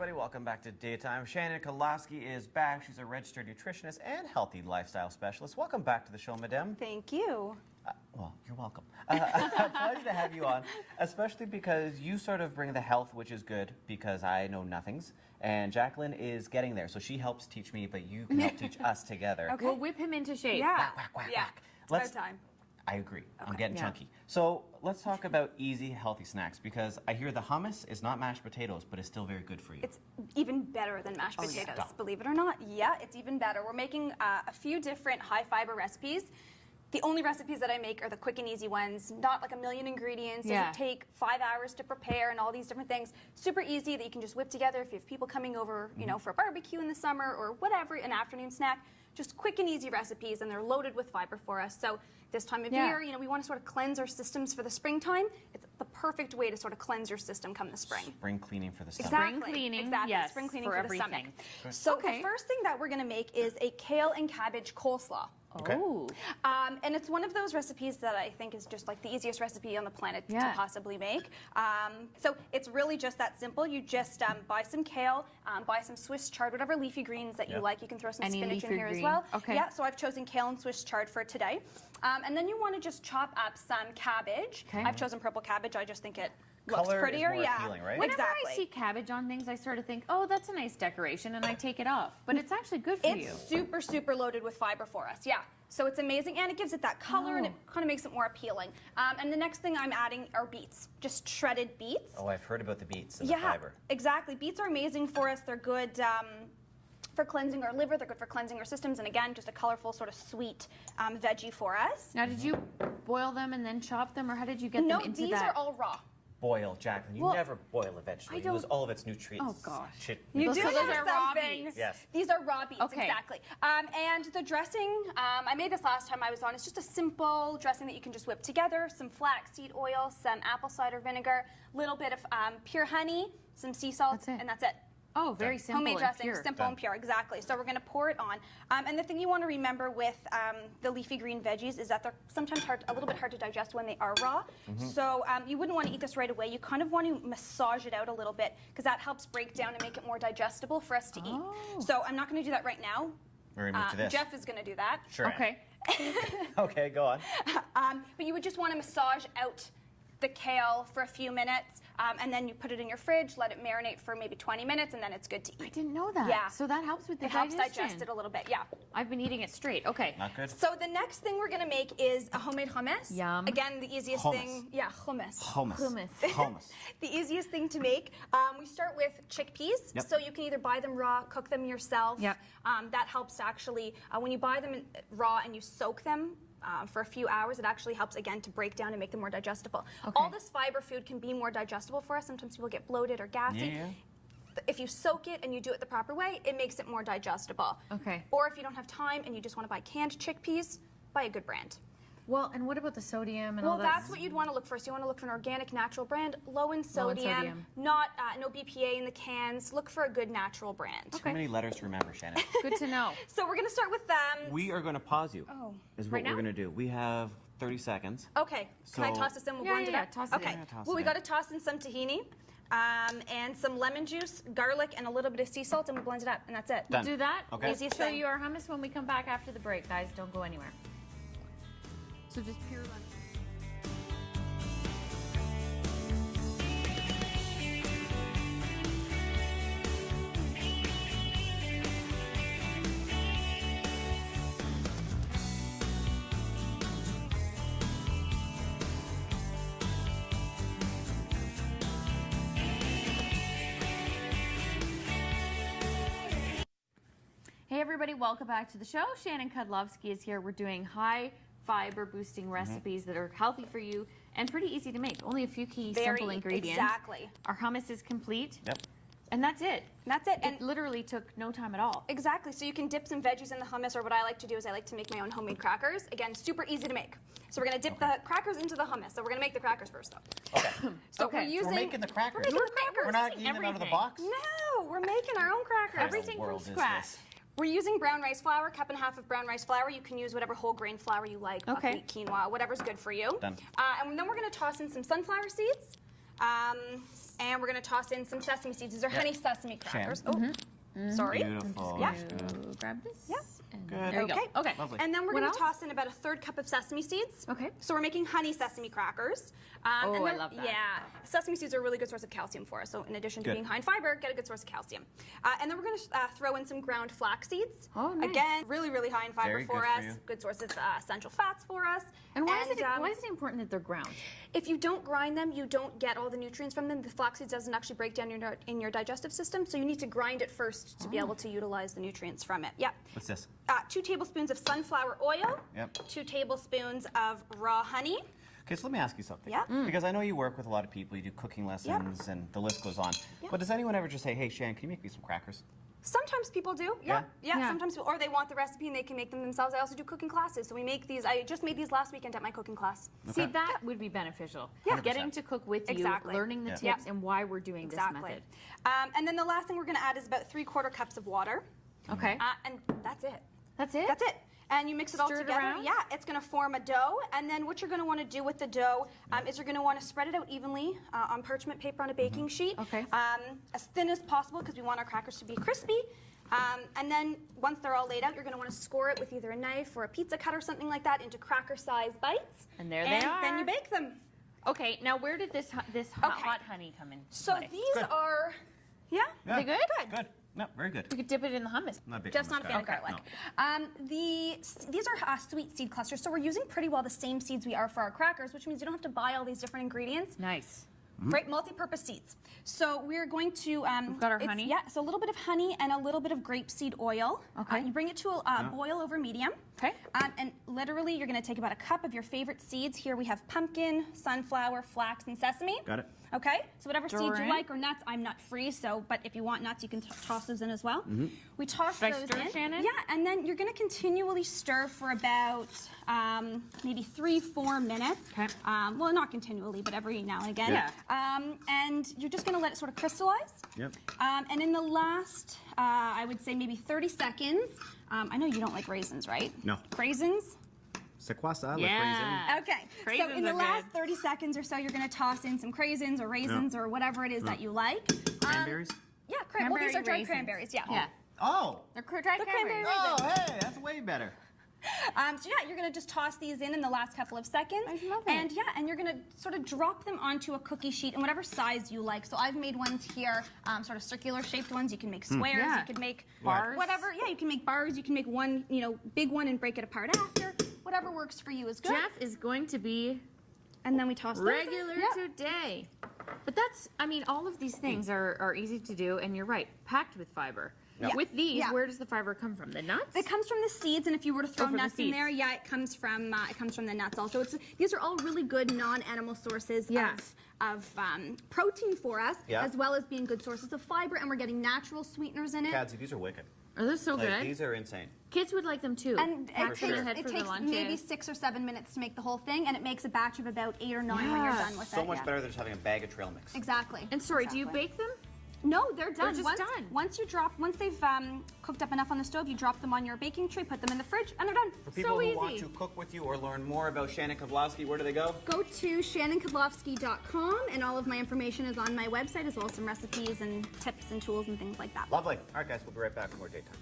everybody. Welcome back to Daytime. Shannon Kadlovski is back. She's a registered nutritionist and healthy lifestyle specialist. Welcome back to the show, madame. Thank you. Well, you're welcome. A pleasure to have you on, especially because you sort of bring the health, which is good because I know nothings. And Jacqueline is getting there, so she helps teach me, but you can help teach us together. Okay. We'll whip him into shape. Yeah. Whack, whack, whack, Yeah. whack. It's about time. I agree. I'm Okay. getting chunky. So let's talk about easy, healthy snacks because I hear the hummus is not mashed potatoes, but it's still very good for you. It's even better than mashed potatoes, stop. believe it or not. Yeah, it's even better. We're making a few different high fiber recipes. The only recipes that I make are the quick and easy ones, not like a million ingredients. Yeah. Doesn't take 5 hours to prepare and all these different things. Super easy that you can just whip together if you have people coming over, you know, for a barbecue in the summer or whatever, an afternoon snack. Just quick and easy recipes, and they're loaded with fiber for us. So this time of year, you know, we want to sort of cleanse our systems for the springtime. It's the perfect way to sort of cleanse your system come the spring. Spring cleaning for the stomach. Exactly. Spring cleaning, exactly. yes, Spring cleaning for for everything. the stomach. So the first thing that we're going to make is a kale and cabbage coleslaw. Okay. Oh. And it's one of those recipes that I think is just like the easiest recipe on the planet to possibly make. So it's really just that simple. You just buy some kale, buy some Swiss chard, whatever leafy greens that you like. You can throw some Any spinach in leafy here as green. well. Okay. Yeah, so I've chosen kale and Swiss chard for today. And then you want to just chop up some cabbage. Okay. I've chosen purple cabbage. I just think it looks Color is prettier. more yeah. appealing, right? Whenever Exactly. I see cabbage on things, I sort of think, oh, that's a nice decoration, and I take it off. But it's actually good for It's you. super, super loaded with fiber for us, yeah. So it's amazing, and it gives it that color, and it kind of makes it more appealing. And the next thing I'm adding are beets, just shredded beets. Oh, I've heard about the beets and the Yeah, fiber. exactly. Beets are amazing for us. They're good for cleansing our liver. They're good for cleansing our systems, and again, just a colorful, sort of sweet veggie for us. Now, did you boil them and then chop them, or how did you get No, them into these that? are all raw. Boil, Jacqueline. You Well, never boil a vegetable. You lose all of its nutrients. Oh, gosh. Shit. You So do those know are raw something. beets. Yes. These are raw beets, Okay. exactly. And the dressing, I made this last time I was on. It's just a simple dressing that you can just whip together. Some flaxseed oil, some apple cider vinegar, a little bit of pure honey, some sea salt, That's it. and that's it. Oh, very simple Homemade and dressing, pure. simple and pure, exactly. So we're going to pour it on. And the thing you want to remember with the leafy green veggies is that they're sometimes a little bit hard to digest when they are raw. So you wouldn't want to eat this right away. You kind of want to massage it out a little bit because that helps break down and make it more digestible for us to eat. So I'm not going to do that right now. We're going to move to this. Jeff is going to do that. Sure. Okay. Okay, go on. But you would just want to massage out the kale for a few minutes, and then you put it in your fridge, let it marinate for maybe 20 minutes, and then it's good to I eat. didn't know that. Yeah. So that helps with the It helps digestion. digest it a little bit, yeah. I've been eating it straight. Okay. Not good? So the next thing we're going to make is a homemade hummus. Yum. Again, the easiest Hummus. thing, yeah, hummus. Hummus. Hummus. Hummus. The easiest thing to make. We start with chickpeas. Yep. So you can either buy them raw, cook them yourself. Yep. That helps to actually, when you buy them raw and you soak them for a few hours, it actually helps, again, to break down and make them more digestible. Okay. All this fiber food can be more digestible for us. Sometimes people get bloated or gassy. Yeah. If you soak it and you do it the proper way, it makes it more digestible. Okay. Or if you don't have time and you just want to buy canned chickpeas, buy a good brand. Well, and what about the sodium and all Well, that? that's what you'd want to look for. So you want to look for an organic, natural brand, low in sodium, sodium. not no BPA in the cans. Look for a good natural brand. Too many letters to remember, Shannon. Good to know. So we're going to start with We are going to pause you. Oh. Is what Right we're now? going to do. We have 30 seconds. Okay. Can I So- toss this in? We'll Yeah, blend it yeah, up. toss it in. Okay. Yeah, toss Well, it we in. got to toss in some tahini, and some lemon juice, garlic, and a little bit of sea salt, and we blend it up, and that's it. Done. Do that. Okay. We'll Easiest show thing. you our hummus when we come back after the break, guys. Don't go anywhere. So just pure lemon. Hey everybody, welcome back to the show. Shannon Kadlovski is here. We're doing high fiber boosting recipes that are healthy for you and pretty easy to make. Only a few key simple ingredients. Exactly. Our hummus is complete. Yep. And that's it. That's it. It literally took no time at all. Exactly. So you can dip some veggies in the hummus, or what I like to do is I like to make my own homemade crackers. Again, super easy to make. So we're going to dip the crackers into the hummus. So we're going to make the crackers first, though. Okay. So Okay. we're using. We're making the crackers. We're making the crackers. We're not eating them out of the everything. box? No, we're making our own crackers. Everything world from is scratch. this? We're using brown rice flour, cup and a half of brown rice flour. You can use whatever whole grain flour you like, Okay. buckwheat, quinoa, whatever's good for you. Done. And then we're going to toss in some sunflower seeds. And we're going to toss in some sesame seeds. These are honey sesame crackers. Shan. Oh, sorry. Beautiful. Yeah. Grab this. Yeah. And Good. There you go. Okay. Okay. Lovely. And then we're What going to else? toss in about a 1/3 cup of sesame seeds. Okay. So we're making honey sesame crackers. Oh, and I then- love that. Yeah. Sesame seeds are a really good source of calcium for us. So in addition to Good. being high in fiber, get a good source of calcium. And then we're going to throw in some ground flax seeds. Oh, nice. Again, really, really high in fiber Very for good us. for you. Good source of essential fats for us. And why is it important that they're ground? If you don't grind them, you don't get all the nutrients from them. The flax seeds doesn't actually break down in your digestive system, so you need to grind it first to be able to utilize the nutrients from it. Yeah. What's this? 2 tablespoons of sunflower oil. Yep. 2 tablespoons of raw honey. Okay, so let me ask you something. Yeah. Because I know you work with a lot of people, you do cooking lessons, and the list goes on. Yep. But does anyone ever just say, hey, Shan, can you make me some crackers? Sometimes people do, Yeah? yeah. Yeah. Sometimes, or they want the recipe and they can make them themselves. I also do cooking classes, so we make these. I just made these last weekend at my cooking class. See, Okay. that would be beneficial. Yeah. Getting to cook with you, Exactly. learning the Yeah. tips and why we're doing this method. And then the last thing we're going to add is about 3/4 cups of water. Okay. And that's it. That's it? That's it. And you mix it all Stir it together. around? Yeah, it's going to form a dough. And then what you're going to want to do with the dough is you're going to want to spread it out evenly on parchment paper on a baking sheet. Okay. As thin as possible because we want our crackers to be crispy. And then once they're all laid out, you're going to want to score it with either a knife or a pizza cutter or something like that into cracker-sized bites. And there they are. Then you bake them. Okay, now where did this hot honey come in? So play? these Good. are, yeah. Yeah. they good? Good. No, very good. We could dip it in the hummus. Not a big Jeff's hummus not a fan of guy. garlic. No. These are sweet seed clusters, so we're using pretty well the same seeds we are for our crackers, which means you don't have to buy all these different ingredients. Nice. Right, multi-purpose seeds. So we're going to. We've got our honey. Yeah, so a little bit of honey and a little bit of grapeseed oil. Okay. You bring it to a boil over medium. Okay. And literally, you're going to take about a cup of your favorite seeds. Here we have pumpkin, sunflower, flax, and sesame. Got it. Okay, so whatever seeds Stir you in. like or nuts, I'm nut free, so but if you want nuts, you can toss those in as well. We toss Should I those stir, in. Shannon? Yeah, and then you're going to continually stir for about maybe 3-4 minutes. Okay. Well, not continually, but every now and again. Yeah. And you're just going to let it sort of crystallize. Yep. And in the last, I would say maybe 30 seconds. I know you don't like raisins, right? No. Raisins? C'est quoi ça, le Yeah. Okay. Craisins so in the are last good. 30 seconds or so, you're going to toss in some craisins or raisins or whatever it is that you like. Cranberries? Yeah, well, these are dried Cranberry cranberries. Yeah. Yeah. Oh! They're dried The cranberries. cranberries. Oh, hey, that's way better. So yeah, you're going to just toss these in the last couple of seconds. I love it. And yeah, and you're going to sort of drop them onto a cookie sheet in whatever size you like. So I've made ones here, sort of circular shaped ones. You can make squares. Yeah. You can make Bars. Whatever. Yeah, you can make bars. You can make one, big one and break it apart after. Whatever works for you is good. Jeff is going to be And then we toss those in. regular Yeah. today. But that's, all of these things are easy to do, and you're right, packed with fiber. Yeah. With these, Yeah. where does the fiber come from? The nuts? It comes from the seeds, and if you were to throw from the nuts in seeds. there, yeah, it comes from the nuts also. These are all really good non-animal sources Yeah. of protein for us, Yeah. as well as being good sources of fiber, and we're getting natural sweeteners in it. Kadsy, these are wicked. Are those so Like, good? these are insane. Kids would like them too. And Pack it them takes, ahead it for takes their lunches. maybe 6 or 7 minutes to make the whole thing, and it makes a batch of about 8 or 9 when you're Yeah. done with it. So much yeah. better than just having a bag of trail mix. Exactly. And sorry, do you Exactly. bake them? No, they're done. just once, done. Once they've cooked up enough on the stove, you drop them on your baking tray, put them in the fridge, and they're done. For people So who want easy. to cook with you or learn more about Shannon Kadlovski, where do they go? Go to shannonkadlovski.com, and all of my information is on my website, as well as some recipes and tips and tools and things like that. Lovely. All right, guys, we'll be right back with more daytime.